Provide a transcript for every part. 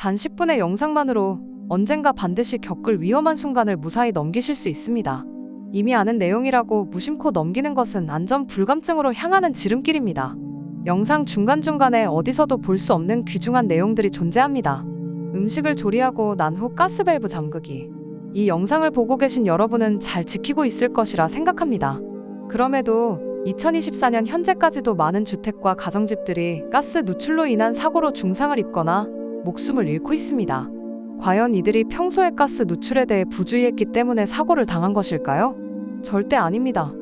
단 10분의 영상만으로 언젠가 반드시 겪을 위험한 순간을 무사히 넘기실 수 있습니다. 이미 아는 내용이라고 무심코 넘기는 것은 안전 불감증으로 향하는 지름길입니다. 영상 중간중간에 어디서도 볼 수 없는 귀중한 내용들이 존재합니다. 음식을 조리하고 난 후 가스밸브 잠그기. 이 영상을 보고 계신 여러분은 잘 지키고 있을 것이라 생각합니다. 그럼에도 2024년 현재까지도 많은 주택과 가정집들이 가스 누출로 인한 사고로 중상을 입거나 목숨을 잃고 있습니다. 과연 이들이 평소에 가스 누출에 대해 부주의했기 때문에 사고를 당한 것일까요? 절대 아닙니다.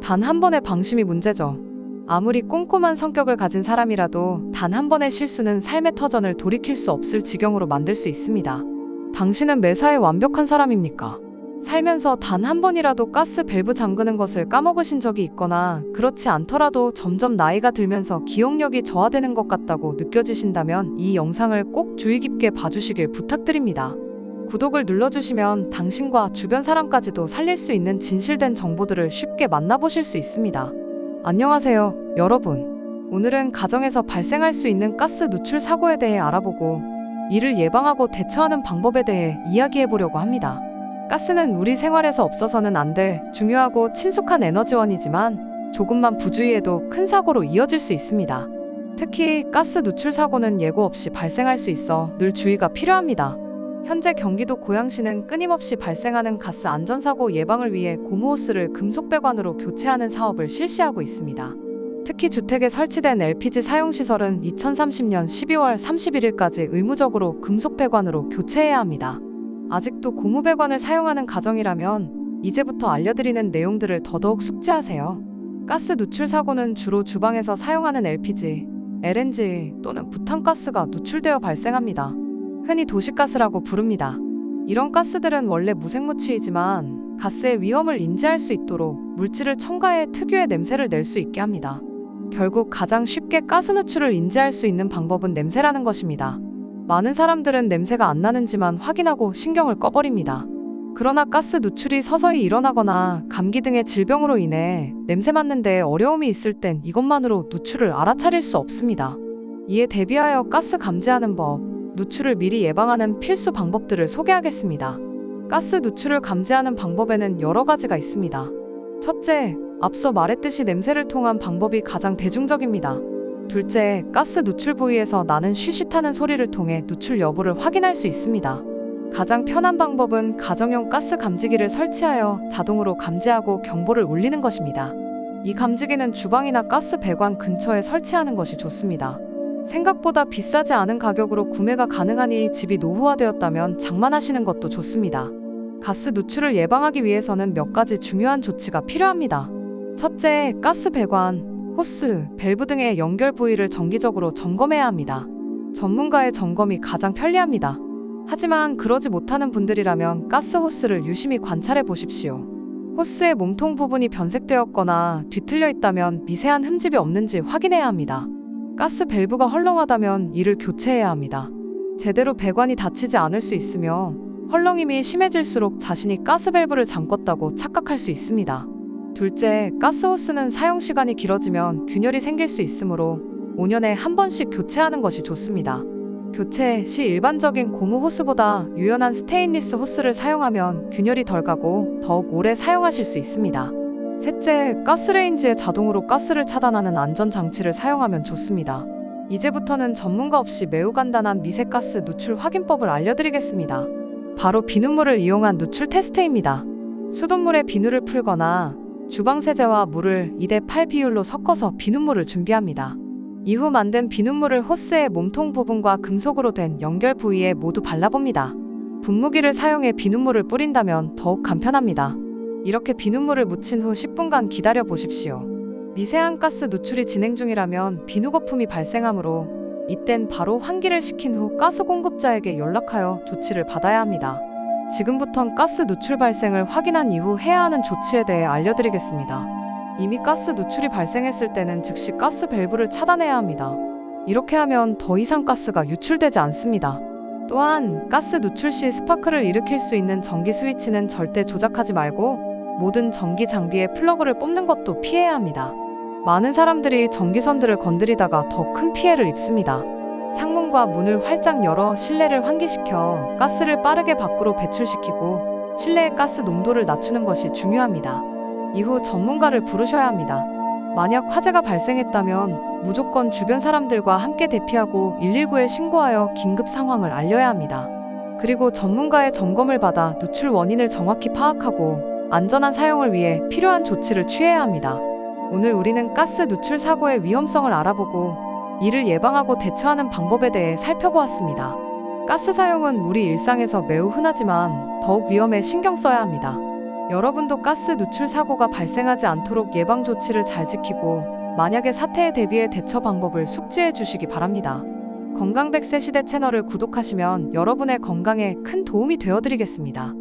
단 한 번의 방심이 문제죠. 아무리 꼼꼼한 성격을 가진 사람이라도 단 한 번의 실수는 삶의 터전을 돌이킬 수 없을 지경으로 만들 수 있습니다. 당신은 매사에 완벽한 사람입니까? 살면서 단 한 번이라도 가스 밸브 잠그는 것을 까먹으신 적이 있거나 그렇지 않더라도 점점 나이가 들면서 기억력이 저하되는 것 같다고 느껴지신다면 이 영상을 꼭 주의 깊게 봐주시길 부탁드립니다. 구독을 눌러주시면 당신과 주변 사람까지도 살릴 수 있는 진실된 정보들을 쉽게 만나보실 수 있습니다. 안녕하세요, 여러분. 오늘은 가정에서 발생할 수 있는 가스 누출 사고에 대해 알아보고 이를 예방하고 대처하는 방법에 대해 이야기해보려고 합니다. 가스는 우리 생활에서 없어서는 안 될 중요하고 친숙한 에너지원이지만 조금만 부주의해도 큰 사고로 이어질 수 있습니다. 특히 가스 누출 사고는 예고 없이 발생할 수 있어 늘 주의가 필요합니다. 현재 경기도 고양시는 끊임없이 발생하는 가스 안전사고 예방을 위해 고무호스를 금속배관으로 교체하는 사업을 실시하고 있습니다. 특히 주택에 설치된 LPG 사용시설은 2030년 12월 31일까지 의무적으로 금속배관으로 교체해야 합니다. 아직도 고무배관을 사용하는 가정이라면 이제부터 알려드리는 내용들을 더더욱 숙지하세요. 가스 누출 사고는 주로 주방에서 사용하는 LPG, LNG 또는 부탄가스가 누출되어 발생합니다. 흔히 도시가스라고 부릅니다. 이런 가스들은 원래 무색무취이지만 가스의 위험을 인지할 수 있도록 물질을 첨가해 특유의 냄새를 낼 수 있게 합니다. 결국 가장 쉽게 가스 누출을 인지할 수 있는 방법은 냄새라는 것입니다. 많은 사람들은 냄새가 안 나는지만 확인하고 신경을 꺼버립니다. 그러나 가스 누출이 서서히 일어나거나 감기 등의 질병으로 인해 냄새 맡는 데 어려움이 있을 땐 이것만으로 누출을 알아차릴 수 없습니다. 이에 대비하여 가스 감지하는 법, 누출을 미리 예방하는 필수 방법들을 소개하겠습니다. 가스 누출을 감지하는 방법에는 여러 가지가 있습니다. 첫째, 앞서 말했듯이 냄새를 통한 방법이 가장 대중적입니다. 둘째, 가스 누출 부위에서 나는 쉬쉬타는 소리를 통해 누출 여부를 확인할 수 있습니다. 가장 편한 방법은 가정용 가스 감지기를 설치하여 자동으로 감지하고 경보를 울리는 것입니다. 이 감지기는 주방이나 가스 배관 근처에 설치하는 것이 좋습니다. 생각보다 비싸지 않은 가격으로 구매가 가능하니 집이 노후화되었다면 장만하시는 것도 좋습니다. 가스 누출을 예방하기 위해서는 몇 가지 중요한 조치가 필요합니다. 첫째, 가스 배관, 호스, 밸브 등의 연결 부위를 정기적으로 점검해야 합니다. 전문가의 점검이 가장 편리합니다. 하지만 그러지 못하는 분들이라면 가스 호스를 유심히 관찰해 보십시오. 호스의 몸통 부분이 변색되었거나 뒤틀려 있다면 미세한 흠집이 없는지 확인해야 합니다. 가스 밸브가 헐렁하다면 이를 교체해야 합니다. 제대로 배관이 닫히지 않을 수 있으며 헐렁임이 심해질수록 자신이 가스 밸브를 잠궜다고 착각할 수 있습니다. 둘째, 가스호스는 사용시간이 길어지면 균열이 생길 수 있으므로 5년에 한 번씩 교체하는 것이 좋습니다. 교체 시 일반적인 고무 호스보다 유연한 스테인리스 호스를 사용하면 균열이 덜 가고 더욱 오래 사용하실 수 있습니다. 셋째, 가스레인지에 자동으로 가스를 차단하는 안전장치를 사용하면 좋습니다. 이제부터는 전문가 없이 매우 간단한 미세가스 누출 확인법을 알려드리겠습니다. 바로 비눗물을 이용한 누출 테스트입니다. 수돗물에 비누를 풀거나 주방 세제와 물을 2:8 비율로 섞어서 비눗물을 준비합니다. 이후 만든 비눗물을 호스의 몸통 부분과 금속으로 된 연결 부위에 모두 발라봅니다. 분무기를 사용해 비눗물을 뿌린다면 더욱 간편합니다. 이렇게 비눗물을 묻힌 후 10분간 기다려 보십시오. 미세한 가스 누출이 진행 중이라면 비누 거품이 발생하므로 이땐 바로 환기를 시킨 후 가스 공급자에게 연락하여 조치를 받아야 합니다. 지금부턴 가스 누출 발생을 확인한 이후 해야 하는 조치에 대해 알려드리겠습니다. 이미 가스 누출이 발생했을 때는 즉시 가스 밸브를 차단해야 합니다. 이렇게 하면 더 이상 가스가 유출되지 않습니다. 또한 가스 누출 시 스파크를 일으킬 수 있는 전기 스위치는 절대 조작하지 말고 모든 전기 장비의 플러그를 뽑는 것도 피해야 합니다. 많은 사람들이 전기선들을 건드리다가 더 큰 피해를 입습니다. 창문과 문을 활짝 열어 실내를 환기시켜 가스를 빠르게 밖으로 배출시키고 실내의 가스 농도를 낮추는 것이 중요합니다. 이후 전문가를 부르셔야 합니다. 만약 화재가 발생했다면 무조건 주변 사람들과 함께 대피하고 119에 신고하여 긴급 상황을 알려야 합니다. 그리고 전문가의 점검을 받아 누출 원인을 정확히 파악하고 안전한 사용을 위해 필요한 조치를 취해야 합니다. 오늘 우리는 가스 누출 사고의 위험성을 알아보고 이를 예방하고 대처하는 방법에 대해 살펴보았습니다. 가스 사용은 우리 일상에서 매우 흔하지만 더욱 위험에 신경 써야 합니다. 여러분도 가스 누출 사고가 발생하지 않도록 예방 조치를 잘 지키고 만약의 사태에 대비해 대처 방법을 숙지해 주시기 바랍니다. 건강 100세 시대 채널을 구독하시면 여러분의 건강에 큰 도움이 되어드리겠습니다.